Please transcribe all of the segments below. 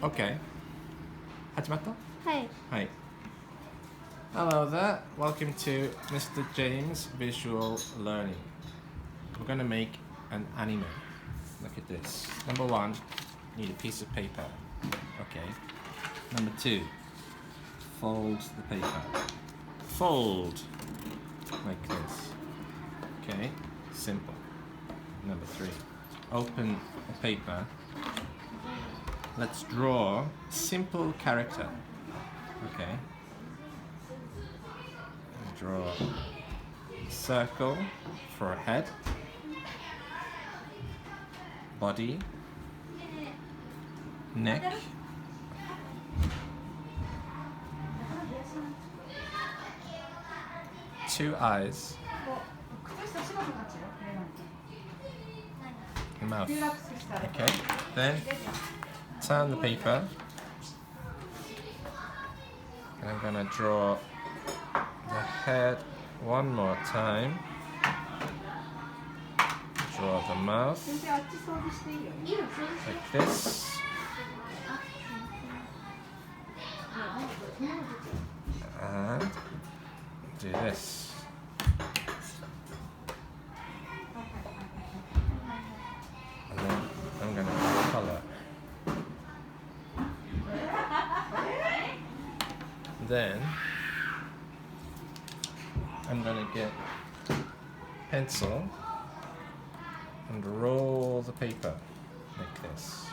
OK 始まったはい。はい Hello there, welcome to Mr. James Visual Learning. We're going to make an anime. Look at this. Number one, you need a piece of paper. Okay. Number two, fold the paper. Fold like this. Okay, simple. Number three, open the paper. Let's draw a simple character. Okay. Draw a circle for a head, body, neck, two eyes, and mouth. Okay, then turn the paper, and I'm gonna draw the head one more time. Draw the mouth like this. And do this. And then I'm going to color. Then I'm going to get pencil and roll the paper like this.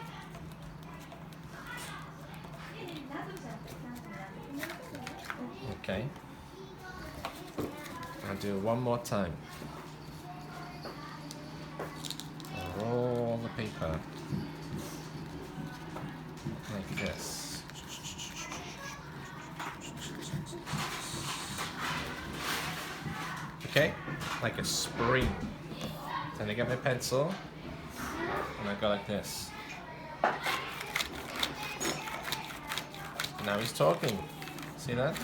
Okay. I'll do it one more time. Roll the paper like this. Okay, like a spring. Then I get my pencil and I go like this. Now he's talking. See that?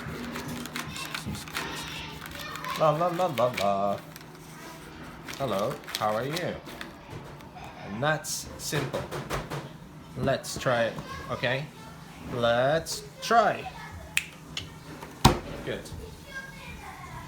La la la la la. Hello, how are you? And that's simple. Let's try it, okay? Let's try. Good.